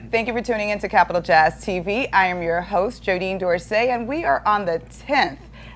Thank you for tuning in to Capital Jazz TV. I am your host, Jodine Dorsey, and we are on the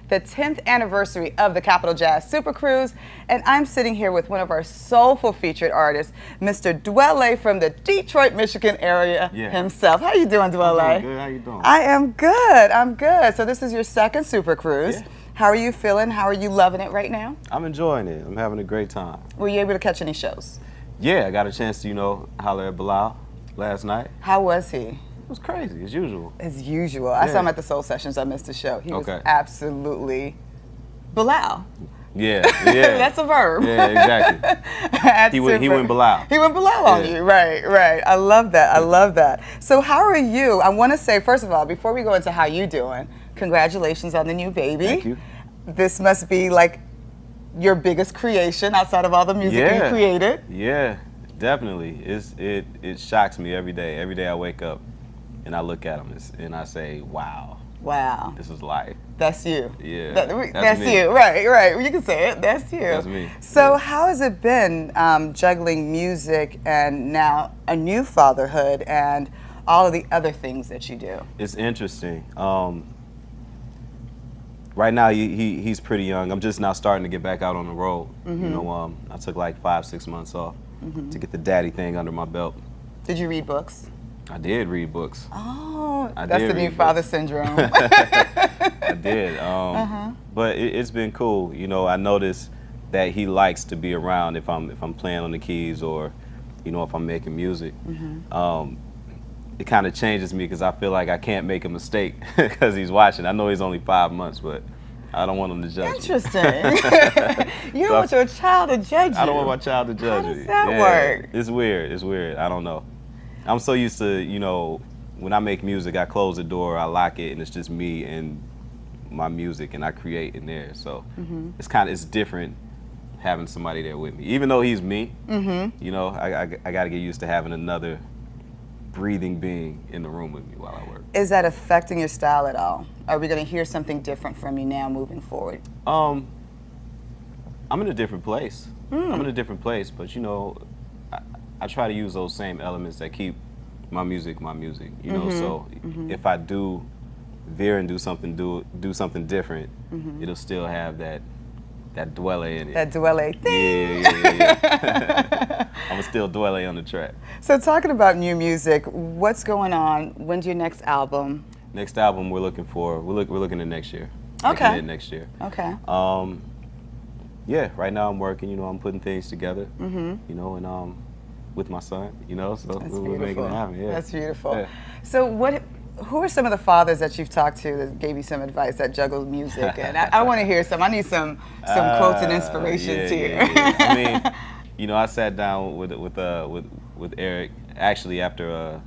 10th anniversary of the Capital Jazz SuperCruise, and I'm sitting here with one of our soulful featured artists, Mr. Dwele from the Detroit, Michigan area himself. How you doing, Dwele? I'm doing good. How you doing? I am good. I'm good. So this is your second SuperCruise. Yeah. How are you feeling? How are you loving it right now? I'm enjoying it. I'm having a great time. Were you able to catch any shows? Yeah, I got a chance to, holler at Bilal last night. How was he? It was crazy, as usual. As usual. I saw him at the Soul Sessions. I missed the show. He was absolutely Bilal. Yeah. That's a verb. Yeah, exactly. he went Bilal. He went Bilal on you. Right. I love that. I love that. So how are you? I want to say, first of all, before we go into how you doing, congratulations on the new baby. Thank you. This must be like your biggest creation outside of all the music you created. Yeah, definitely. It shocks me every day. Every day I wake up and I look at him and I say, wow. Wow. This is life. That's you. Yeah. That's you. Right. You can say it. That's you. That's me. So how has it been juggling music and now a new fatherhood and all of the other things that you do? It's interesting. Right now, he's pretty young. I'm just now starting to get back out on the road. I took like 5-6 months off to get the daddy thing under my belt. Did you read books? I did read books. Oh, that's the new father syndrome. I did. But it's been cool. I noticed that he likes to be around if I'm playing on the keys or, if I'm making music. It kind of changes me because I feel like I can't make a mistake because he's watching. I know he's only 5 months, but I don't want him to judge Interesting. You don't want your child to judge you. I don't want my child to judge me. How does that work? It's weird. I don't know. I'm so used to, when I make music, I close the door, I lock it, and it's just me and my music, and I create in there. So it's different having somebody there with me. Even though he's me, I got to get used to having another breathing being in the room with me while I work. Is that affecting your style at all? Are we going to hear something different from you now moving forward? I'm in a different place. I'm in a different place, but I try to use those same elements that keep my music. So if I do veer and do something different, it'll still have that Dwele in it. That Dwele thing. Yeah. I'm gonna still Dwele on the track. So talking about new music, what's going on? When's your next album? Next album we're looking at next year. Okay. Next year. Okay. Yeah. Right now I'm working. I'm putting things together. And with my son. So we're making it happen. Yeah. That's beautiful. Yeah. So who are some of the fathers that you've talked to that gave you some advice that juggles music? And I want to hear some. I need some quotes and inspirations here. I mean, I sat down with Eric actually after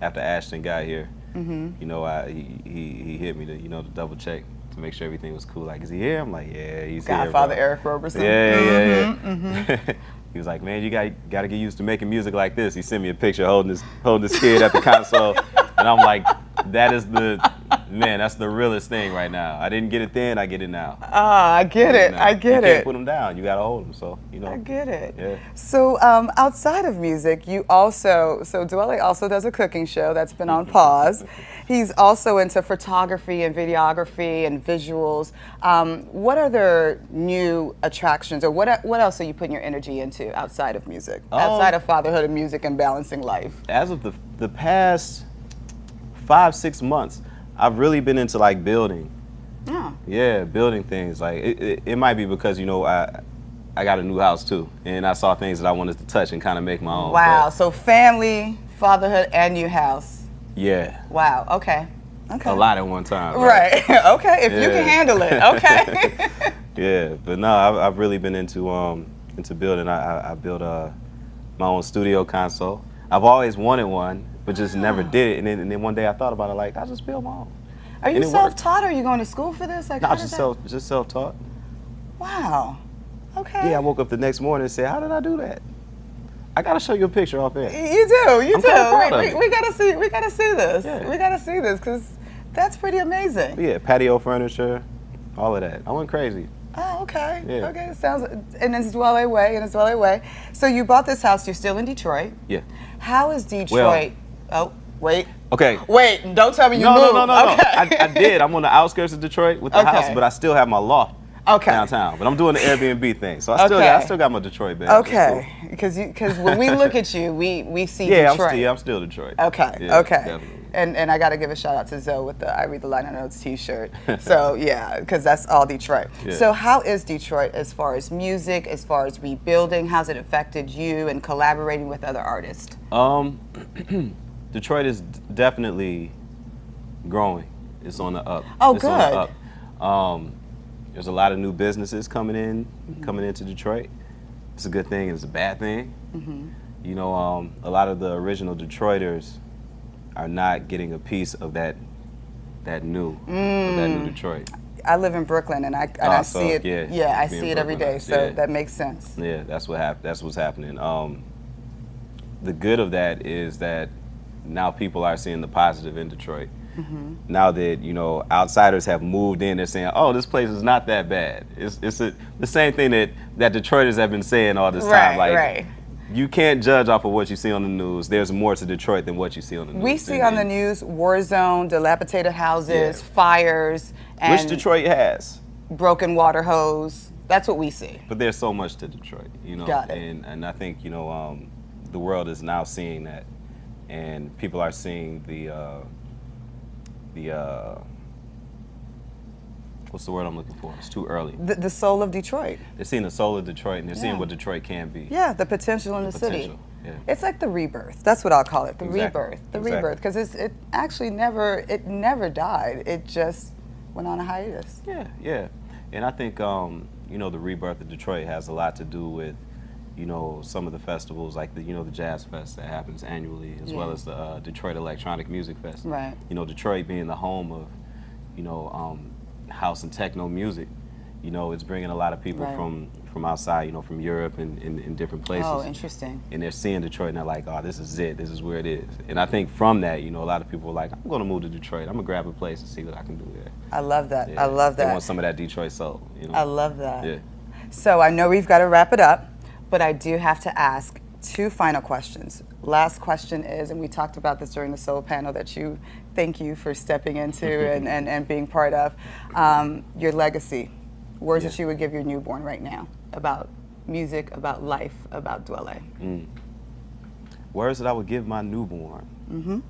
Ashton got here. He hit me to double check to make sure everything was cool. Like, is he here? I'm like, yeah, he's here. Godfather Eric Roberson. Yeah. He was like, man, you got to get used to making music like this. He sent me a picture holding this kid at the console, and I'm like, that's the realest thing right now. I didn't get it then, I get it now. I get it. You can't put him down. You got to hold him. So I get it. Yeah. So outside of music, Dwele also does a cooking show that's been on pause. He's also into photography and videography and visuals. What other new attractions, or what else are you putting your energy into outside of music, outside of fatherhood and music and balancing life? As of the past 5-6 months, I've really been into like building. Yeah, building things. Like it might be because I got a new house too, and I saw things that I wanted to touch and kind of make my own. Wow. So family, fatherhood, and new house. Yeah. Wow. Okay. A lot at one time. Right. Okay. If you can handle it. Okay. Yeah, but no, I've really been into building. I built my own studio console. I've always wanted one, but just never did it. And then one day I thought about it, like, I'll just build my own. Are you self-taught, or are you going to school for this? Like, no, just self-taught. Wow. Okay. Yeah, I woke up the next morning and said, how did I do that? I gotta show you a picture off there. You do. I'm proud of it. We gotta see this. Yeah. We gotta see this because that's pretty amazing. Yeah, patio furniture, all of that. I went crazy. Oh, okay. Yeah. Okay, and it's Dwele way, So you bought this house. You're still in Detroit. Yeah. How is Detroit? Well, Oh, wait. Okay. Wait, don't tell me you No, moved. no. Okay. I did. I'm on the outskirts of Detroit with the Okay. house, but I still have my loft downtown. But I'm doing the Airbnb thing, so I still got my Detroit badge. Okay, because when we look at you, we see Detroit. I'm still Detroit. Okay, Yeah, okay. definitely. And I got to give a shout out to Zoe with the I Read the Liner Notes T-shirt. So yeah, because that's all Detroit. Yeah. So how is Detroit as far as music, as far as rebuilding? How's it affected you and collaborating with other artists? Detroit is definitely growing. It's on the up. Oh, it's good. On the up. There's a lot of new businesses coming into Detroit. It's a good thing. It's a bad thing. You know, a lot of the original Detroiters are not getting a piece of that new Detroit. I live in Brooklyn, and I see it. Yeah, I see it every day. So that makes sense. Yeah, that's what's happening. The good of that is that now people are seeing the positive in Detroit. Now that, you know, outsiders have moved in, they're saying, "Oh, this place is not that bad." It's the same thing that Detroiters have been saying all this time. Like, you can't judge off of what you see on the news. There's more to Detroit than what you see on the news. We see on the news war zone, dilapidated houses, fires, and which Detroit has. Broken water hose. That's what we see. But there's so much to Detroit, you know. Got it. And I think, you know, the world is now seeing that, and people are seeing the what's the word I'm looking for? It's too early. The soul of Detroit. They're seeing the soul of Detroit, and they're seeing what Detroit can be. Yeah, the potential in the city. Potential, yeah. It's like the rebirth. That's what I'll call it. The Exactly. rebirth. The Exactly. rebirth. Because it actually never died. It just went on a hiatus. Yeah. And I think, you know, the rebirth of Detroit has a lot to do with, you know, some of the festivals like the Jazz Fest that happens annually, as well as the Detroit Electronic Music Fest. Right. You know, Detroit being the home of, you know, house and techno music, you know, it's bringing a lot of people from outside, you know, from Europe and in different places. Oh, interesting. And they're seeing Detroit and they're like, oh, this is it. This is where it is. And I think from that, you know, a lot of people are like, I'm going to move to Detroit. I'm going to grab a place and see what I can do there. I love that. Yeah. I love They that. want some of that Detroit soul, you know. I love that. Yeah. So I know we've got to wrap it up, but I do have to ask two final questions. Last question is, and we talked about this during the soul panel thank you for stepping into and being part of, your legacy. Words that you would give your newborn right now about music, about life, about Dwele. Words that I would give my newborn.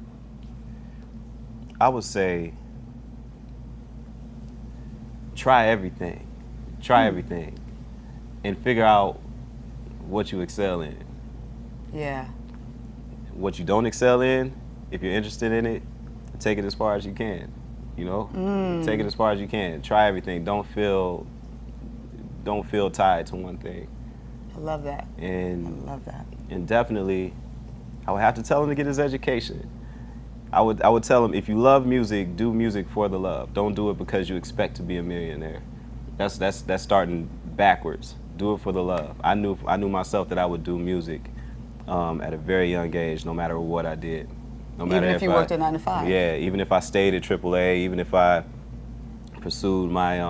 I would say, try everything. Try everything. And figure out what you excel in. Yeah. What you don't excel in, if you're interested in it, take it as far as you can. You know? Take it as far as you can. Try everything. Don't feel tied to one thing. I love that. And I love that. And definitely, I would have to tell him to get his education. I would tell him, if you love music, do music for the love. Don't do it because you expect to be a millionaire. That's starting backwards. Do it for the love. I knew myself that I would do music at a very young age, no matter what I did. No matter even if you worked a 9 to 5. Yeah, even if I stayed at AAA, even if I pursued my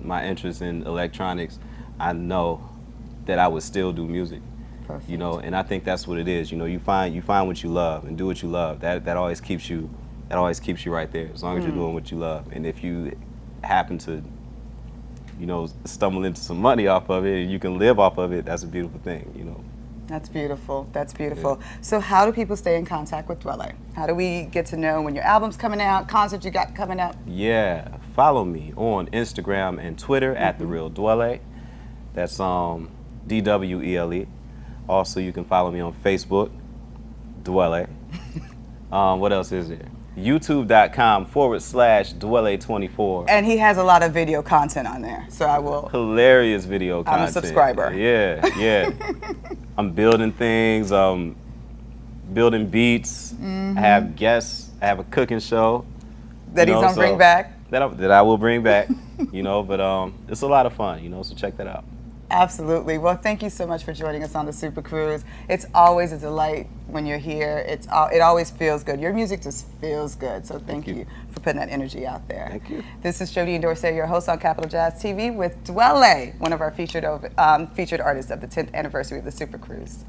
my interest in electronics, I know that I would still do music. Perfect. You know, and I think that's what it is. You know, you find what you love and do what you love. That always keeps you right there, as long as you're doing what you love. And if you happen to, you know, stumble into some money off of it and you can live off of it, that's a beautiful thing, you know. That's beautiful. That's beautiful. Yeah. So how do people stay in contact with Dwele? How do we get to know when your album's coming out, concerts you got coming up? Yeah, follow me on Instagram and Twitter at @TheRealDwele. That's DWELE. Also, you can follow me on Facebook, Dwele. What else is there? YouTube.com/Dwele24. And he has a lot of video content on there, so I will. Hilarious video content. I'm a subscriber. Yeah. I'm building things, building beats. I have guests. I have a cooking show. That he's gonna bring back? That I will bring back, you know, but it's a lot of fun, you know, so check that out. Absolutely. Well, thank you so much for joining us on the Super Cruise. It's always a delight when you're here. It always feels good. Your music just feels good. So thank you for putting that energy out there. Thank you. This is Jodine Dorsey, your host on Capital Jazz TV with Dwele, one of our featured artists of the 10th anniversary of the Super Cruise.